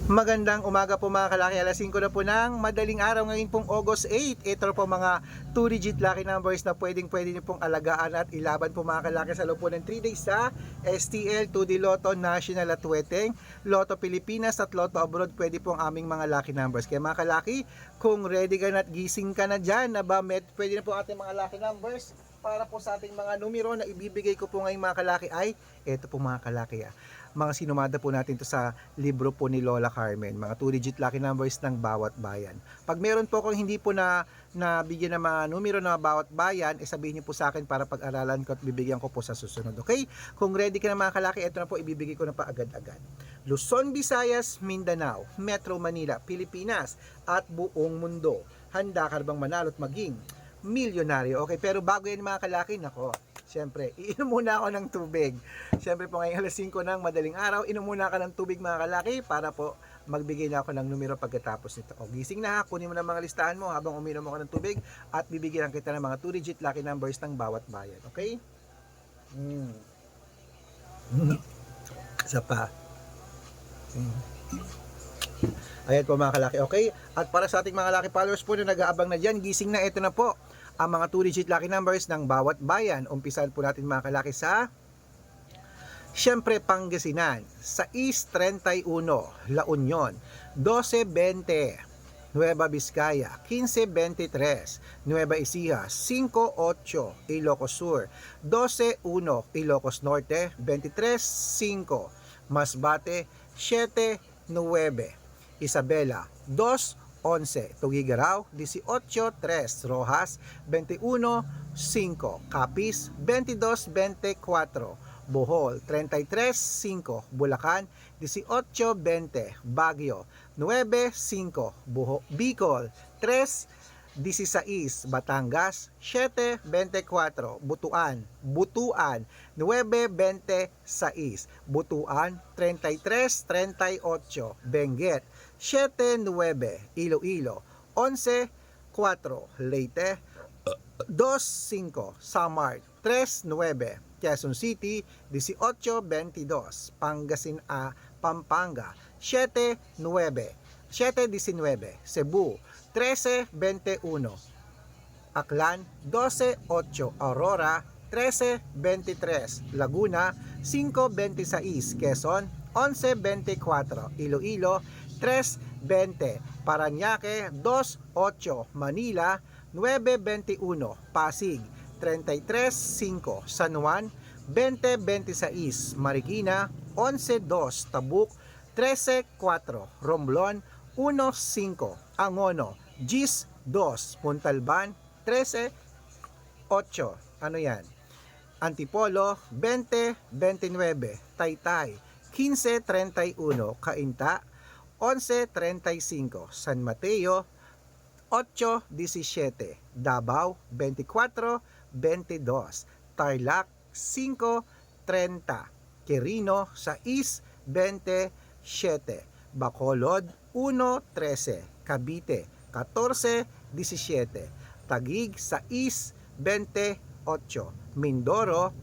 Magandang umaga po mga kalaki, alas 5 na po ng madaling araw ngayon pong August 8. Ito po mga 2-digit lucky numbers na pwede nyo pong alagaan at ilaban po mga kalaki sa loob po ng 3 days sa STL, 2D Lotto, National at Weteng, Lotto Pilipinas at Lotto Abroad. Pwede po ang aming mga lucky numbers. Kaya mga kalaki, kung ready ka na at gising ka na dyan, pwede na po ating mga lucky numbers para po sa ating mga numero na ibibigay ko po ngayon mga kalaki ay ito po mga kalaki mga sinumada po natin to sa libro po ni Lola Carmen, mga 2-digit lucky numbers ng bawat bayan. Pag meron po kung hindi po na bigyan ng mga numero na bawat bayan, sabihin niyo po sa akin para pag-aralan ko at bibigyan ko po sa susunod. Okay? Kung ready ka na mga kalaki, ito na po ibibigay ko na pa agad-agad. Luzon, Visayas, Mindanao, Metro Manila, Pilipinas at buong mundo. Handa ka bang manalo at maging milyonaryo? Okay, pero bago yan mga kalaki, nako, siyempre, iinom muna ako ng tubig. Siyempre po ngayong alas 5 ng madaling araw, inom muna ka ng tubig mga kalaki para po magbigay na ako ng numero pagkatapos nito. O gising na ha, kunin mo na mga listahan mo habang uminom ako ng tubig at bibigyan kita ng mga 2-digit lucky numbers ng bawat bayan. Okay? Isa pa. Ayan po mga kalaki. Okay? At para sa ating mga lucky followers po na nag-aabang na dyan, gising na, ito na po ang mga 2-digit lucky numbers ng bawat bayan. Umpisahan po natin mga kalaki sa siyempre Pangasinan, 6:31, La Union, 12:20, Nueva Vizcaya, 15:23, Nueva Ecija, 5:08, Ilocos Sur, 12:01, Ilocos Norte, 23:05, Masbate, 7:09, Isabela, 2:11, Tugigaraw, 18:03, Rojas, 21:05, Capiz, 22:24, Bohol, 33:05, Bulacan, 18:20, Baguio, 9:05, Bicol, 3:16, Batangas, 7:24, Butuan, 9:26, Butuan, 33:38, Benguet, 7:9, Iloilo, 11:4, Leyte, 2:5, Samar, 3:9, Quezon City, 18:22, Pampanga, 7:19, Cebu, 13:21, Aklan, 12:08, Aurora, 13:23, Laguna, 5:26, Quezon, 11:24, Iloilo, 3:20, Parañaque, 2:08, Manila, 9:21, Pasig, 33:05, San Juan, 20:26, Marikina, 11:02, Tabuk, 13:04, Romblon, 1:05, Angono, 10:2, Montalban, 13:08, ano yan? Antipolo, 20:29, Taytay, 15:31, Cainta, 11:35, San Mateo, 8:17, Davao, 24:22, Tarlac, 5:30, Quirino, 6:27, Bacolod, 1:13, Cavite, 14:17, Taguig, 6:28, Mindoro,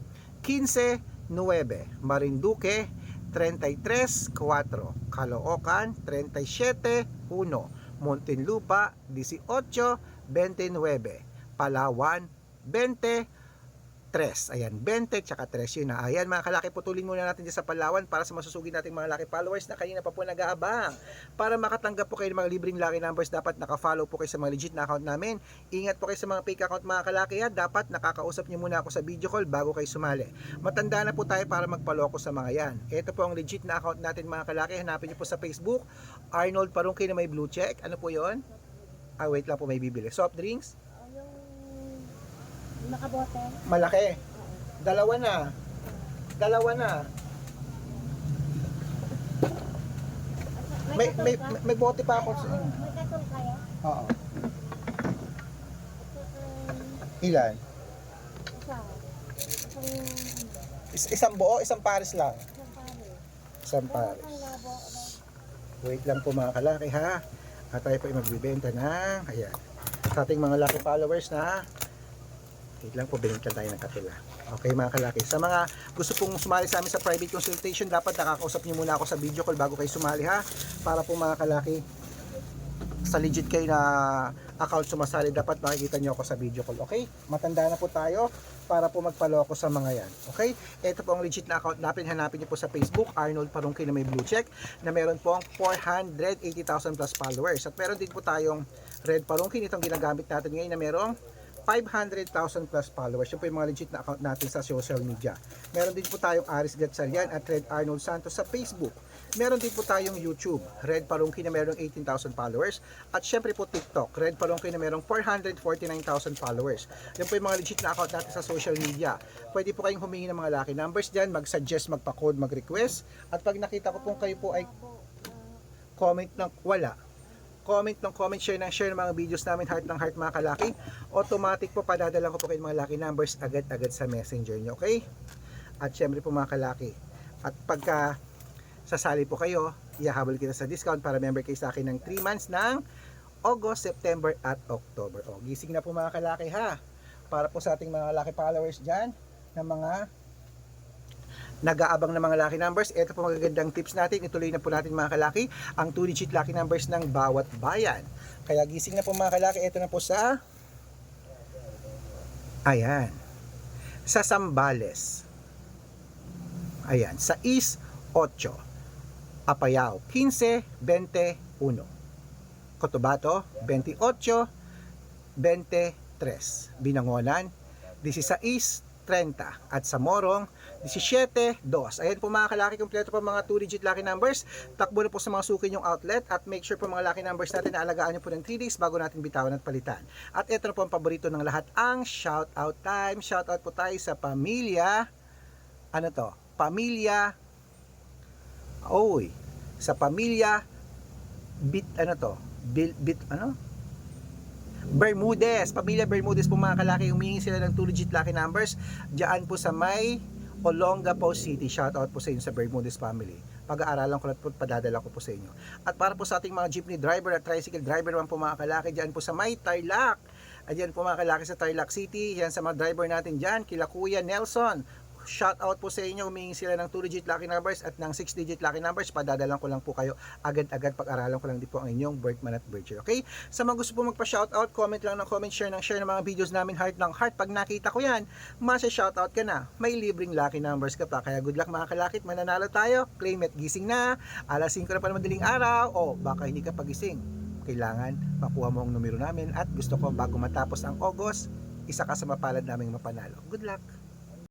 15:9, Marinduque, 33:4, Caloocan, 37:1, Muntinlupa, 18:29, Palawan, 23. Ayan, 20 tsaka 3 yun na. Ayan mga kalaki, putulin muna natin dyan sa Palawan para sa masusugin nating mga lucky followers na kanina pa po nag-aabang. Para makatanggap po kayo ng mga libreng lucky numbers, dapat naka-follow po kayo sa mga legit na account namin. Ingat po kayo sa mga fake account mga kalaki. Dapat nakakausap nyo muna ako sa video call bago kayo sumali. Matanda na po tayo para magpaloko sa mga yan. Ito po ang legit na account natin mga kalaki. Hanapin nyo po sa Facebook, Arnold Parungkay na may blue check. Ano po yon? Wait lang po, may bibili. Soft drinks? Nakabote. Malaki. Dalawa na. May bote pa ako. May katol kaya? Oo. Ilan? Isang buo, isang pares lang. Isang pares. Wait lang po mga kalaki ha. At tayo po ay magbibenta ng, ayan, sa ating mga lucky followers na, wait lang po, binigyan tayo ng katila. Okay mga kalaki, sa mga gusto pong sumali sa amin sa private consultation, dapat nakakausap niyo muna ako sa video call bago kayo sumali ha, para po mga kalaki sa legit kayo na account sumasali, dapat makikita niyo ako sa video call. Okay, matanda na po tayo para po magpaloko sa mga yan. Okay, ito po ang legit na account natin. Hanapin niyo po sa Facebook, Arnold Parungki na may blue check, na meron po ang 480,000 plus followers, at meron din po tayong Red Parungki, itong ginagamit natin ngayon, na merong 500,000 plus followers. Yun po yung mga legit na account natin sa social media. Meron din po tayong Aris Gatchalian at Red Arnold Santos sa Facebook. Meron din po tayong YouTube, Red Parungki na merong 18,000 followers. At syempre po TikTok, Red Parungki na merong 449,000 followers. Yun po yung mga legit na account natin sa social media. Pwede po kayong humingi ng mga lucky numbers dyan, mag-suggest, magpa-code, mag-request. At pag nakita ko pong kayo po ay comment ng wala, comment ng comment, share ng share ng mga videos namin, heart ng heart mga kalaki, automatic po padadala ko po kayo mga lucky numbers agad-agad sa messenger nyo, okay? At syempre po mga kalaki, at pagka sasali po kayo, ihahabol kita sa discount para member kayo sa akin ng 3 months ng August, September at October. O, gising na po mga kalaki ha, para po sa ating mga lucky followers dyan, na mga nag-aabang ng mga lucky numbers. Ito po magagandang tips natin. Ituloy na po natin mga kalaki ang 2-digit lucky numbers ng bawat bayan. Kaya gising na po mga kalaki. Ito na po sa ayan, sa Zambales, ayan, sa East 8, Apayao 15-21, Cotabato 28-23, Binangonan 16-30, at sa Morong 17-2. Ayan po mga kalaki, kompleto po mga 2-digit lucky numbers. Takbo na po sa mga suki yung outlet, at make sure po mga lucky numbers natin na alagaan nyo po ng 3 days bago natin bitawan at palitan. At ito na po ang paborito ng lahat, ang shout out time. Shout out po tayo sa pamilya, ano to? Pamilya, oy, sa pamilya Bermudez, pamilya Bermudez po mga kalaki. Humingi sila ng 2-digit lucky numbers diyan po sa may Olongapo City. Shout out po sa inyo sa Bermudez family. Pag-aaralan ko lang po, padadala ko po sa inyo. At para po sa ating mga jeepney driver at tricycle driver naman po mga kalaki, diyan po sa may Tarlac. Ayan po mga kalaki sa Tarlac City. Yan sa mga driver natin diyan, kila Kuya Nelson. Shout out po sa inyo, humingi sila ng 2-digit lucky numbers at ng 6-digit lucky numbers. Padadalan ko lang po kayo agad-agad, pag-aralan ko lang din po ang inyong birth month at birth year. Okay? Sa mga gusto po magpa-shout out, comment lang ng comment, share ng share ng mga videos namin, heart ng heart. Pag nakita ko yan, masa-shout out ka na. May libreng lucky numbers ka pa. Kaya good luck mga kalakit, mananalo tayo. Claim it, gising na. Alas 5 na pa ng madaling araw. O baka hindi ka pagising, kailangan makuha mo ang numero namin, at gusto ko bago matapos ang August, isa ka sa mapalad naming mapanalo. Good luck!